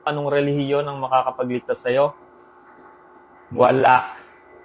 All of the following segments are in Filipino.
anong relihiyon ang makakapagligtas sa'yo? Wala.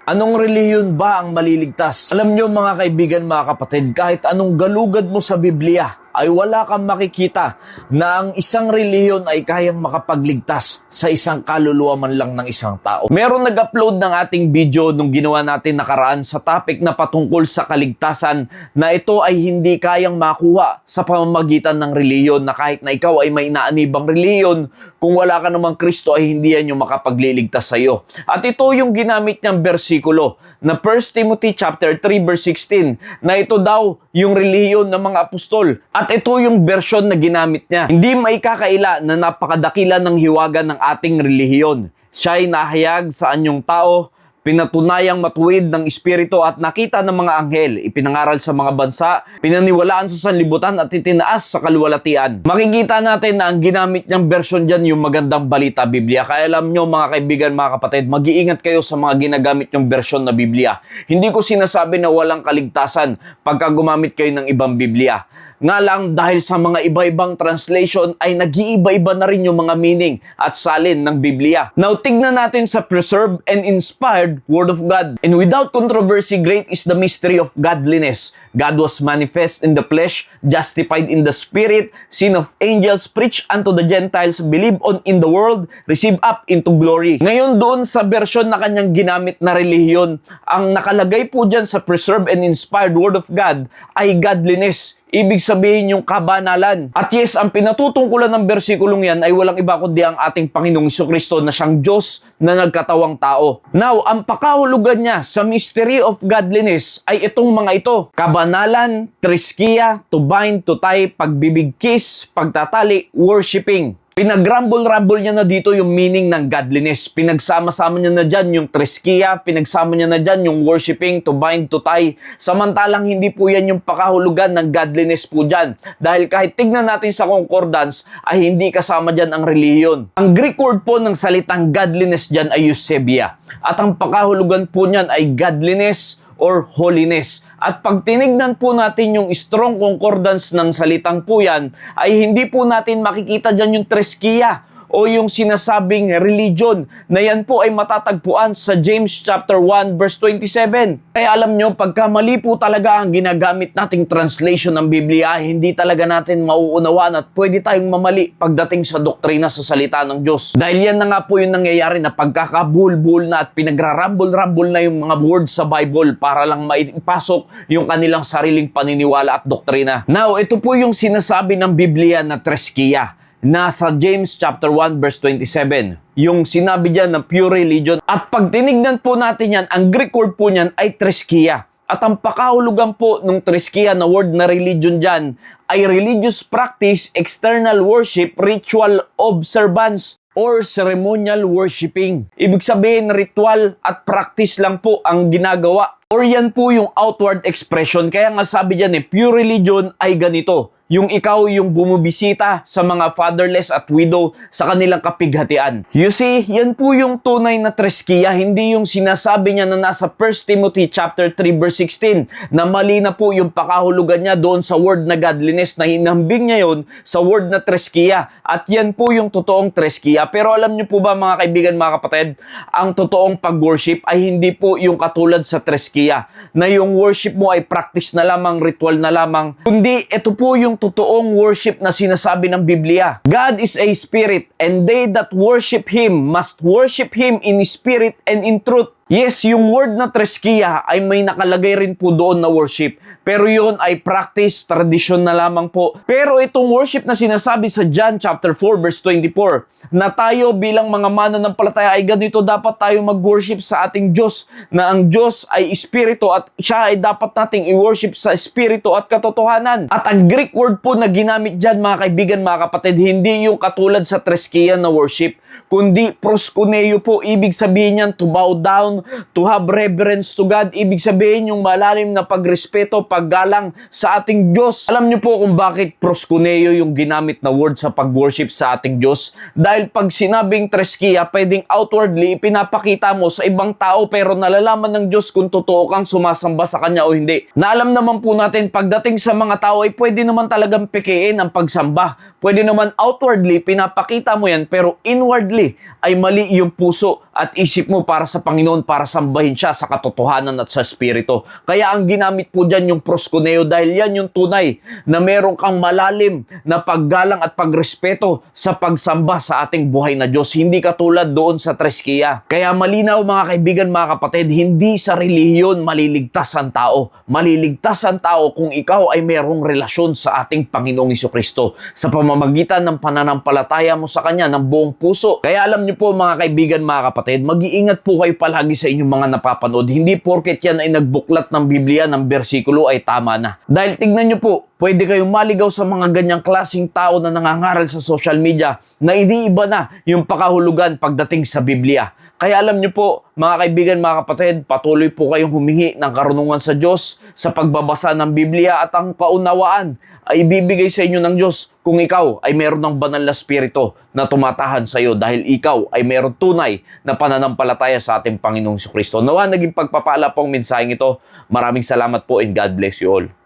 Anong relihiyon ba ang maliligtas? Alam nyo mga kaibigan, mga kapatid, kahit anong galugad mo sa Biblia, ay wala kang makikita na ang isang relihiyon ay kayang makapagligtas sa isang kaluluwa man lang ng isang tao. Meron nag-upload ng ating video nung ginawa natin nakaraan sa topic na patungkol sa kaligtasan na ito ay hindi kayang makuha sa pamamagitan ng relihiyon, na kahit na ikaw ay may naanibang relihiyon, kung wala ka namang Kristo ay hindi yan yung makapagliligtas sa iyo. At ito yung ginamit niyang bersikulo na 1 Timothy chapter 3 verse 16 na ito daw yung relihiyon ng mga apostol. At ito yung version na ginamit niya. Hindi maikakaila na napakadakila ng hiwaga ng ating relihiyon. Siya ay nahayag sa anyong tao, pinatunayang matuwid ng espiritu at nakita ng mga anghel, ipinangaral sa mga bansa, pinaniwalaan sa sanlibutan at itinaas sa kaluwalhatian. Makikita natin na ang ginamit niyang version dyan yung magandang balita Biblia. Kaya alam nyo mga kaibigan, mga kapatid, mag-iingat kayo sa mga ginagamit yung version na Biblia. Hindi ko sinasabi na walang kaligtasan pagka gumamit kayo ng ibang Biblia. Nga lang dahil sa mga iba-ibang translation ay nag-iiba-iba na rin yung mga meaning at salin ng Biblia. Now, tignan natin sa preserved and inspired Word of God. And without controversy, great is the mystery of godliness. God was manifest in the flesh, justified in the spirit, seen of angels, preached unto the Gentiles, believed on in the world, received up into glory. Ngayon doon sa version na kanyang ginamit na relihiyon, ang nakalagay po dyan sa preserved and inspired Word of God ay godliness. Ibig sabihin yung kabanalan. At yes, ang pinatutungkulan ng bersikulong yan ay walang iba kundi ang ating Panginoong Jesucristo na siyang Diyos na nagkatawang tao. Now, ang pakahulugan niya sa mystery of godliness ay itong mga ito: kabanalan, triskia, to bind, to tie, pagbibigkis, pagtatali, worshiping. Pinagrambol-rambol niya na dito yung meaning ng godliness. Pinagsama-sama niya na dyan yung triskia, pinagsama niya na dyan yung worshiping, to bind, to tie. Samantalang hindi po yan yung pakahulugan ng godliness po dyan. Dahil kahit tignan natin sa concordance, ay hindi kasama dyan ang relihiyon. Ang Greek word po ng salitang godliness dyan ay eusebia. At ang pakahulugan po niyan ay godliness or holiness. At pag tinignan po natin yung strong concordance ng salitang po yan, ay hindi po natin makikita dyan yung treskia o yung sinasabing religion na yan po ay matatagpuan sa James chapter 1 verse 27. Kaya alam nyo, pagka mali po talaga ang ginagamit nating translation ng Biblia, hindi talaga natin mauunawaan at pwede tayong mamali pagdating sa doktrina sa salita ng Diyos. Dahil yan na nga po yung nangyayari na pagkakabulbul na at pinagrarambol-rambol na yung mga words sa Bible para lang maipasok yung kanilang sariling paniniwala at doktrina. Now, ito po yung sinasabi ng Biblia na treskia. Nasa James chapter 1 verse 27. Yung sinabi diyan na pure religion. At pag tinignan po natin yan, ang Greek word po niyan ay treskia. At ang pakahulugan po ng treskia na word na religion diyan ay religious practice, external worship, ritual observance, or ceremonial worshiping. Ibig sabihin, ritual at practice lang po ang ginagawa. Or yan po yung outward expression. Kaya nga sabi diyan pure religion ay ganito. Yung ikaw yung bumibisita sa mga fatherless at widow sa kanilang kapighatian. You see, yan po yung tunay na treskia, hindi yung sinasabi niya na nasa 1 Timothy chapter 3 verse 16 na mali na po yung pakahulugan niya doon sa word na godliness, na hinambing niya yun sa word na treskia. At yan po yung totoong treskia. Pero alam niyo po ba mga kaibigan, mga kapatid, ang totoong pag-worship ay hindi po yung katulad sa treskia, na yung worship mo ay practice na lamang, ritual na lamang, kundi ito po yung totoong worship na sinasabi ng Biblia. God is a spirit, and they that worship Him must worship Him in spirit and in truth. Yes, yung word na treskia ay may nakalagay rin po doon na worship. Pero yun ay practice, tradisyon na lamang po. Pero itong worship na sinasabi sa John chapter 4 verse 24, na tayo bilang mga mananampalataya ay ganito dapat tayo mag-worship sa ating Diyos, na ang Diyos ay espiritu at siya ay dapat nating i-worship sa espiritu at katotohanan. At ang Greek word po na ginamit dyan mga kaibigan, mga kapatid, hindi yung katulad sa treskia na worship, kundi proskuneo po. Ibig sabihin yan to bow down to have reverence to God. Ibig sabihin yung malalim na pagrespeto, paggalang sa ating Diyos. Alam niyo po kung bakit proskuneo yung ginamit na word sa pag-worship sa ating Diyos? Dahil pag sinabing treskia, pwedeng outwardly ipinapakita mo sa ibang tao pero nalalaman ng Diyos kung totoo kang sumasamba sa Kanya o hindi. Na alam naman po natin, pagdating sa mga tao ay pwede naman talagang pekein ang pagsamba. Pwede naman outwardly, pinapakita mo yan, pero inwardly ay mali yung puso at isip mo para sa Panginoon, para sambahin siya sa katotohanan at sa Espiritu. Kaya ang ginamit po dyan yung proskuneo dahil yan yung tunay na meron kang malalim na paggalang at pagrespeto sa pagsamba sa ating buhay na Diyos. Hindi katulad doon sa treskia. Kaya malinaw mga kaibigan, mga kapatid, hindi sa relihiyon maliligtas ang tao. Maliligtas ang tao kung ikaw ay merong relasyon sa ating Panginoong Jesucristo sa pamamagitan ng pananampalataya mo sa Kanya ng buong puso. Kaya alam niyo po mga kaibigan, mga kapatid, mag-iingat po kayo palagi sa inyong mga napapanood. Hindi porket yan ay nagbuklat ng Biblia, ng bersikulo ay tama na. Dahil tignan niyo po, pwede kayong maligaw sa mga ganyang klaseng tao na nangangaral sa social media na iniiba na yung pakahulugan pagdating sa Biblia. Kaya alam niyo po, mga kaibigan, mga kapatid, patuloy po kayong humingi ng karunungan sa Diyos sa pagbabasa ng Biblia at ang kaunawaan ay ibibigay sa inyo ng Diyos kung ikaw ay meron ng banal na spirito na tumatahan sa iyo dahil ikaw ay meron tunay na pananampalataya sa ating Panginoong Jesucristo. Nawa naging pagpapala po ang mensaheng ito. Maraming salamat po and God bless you all.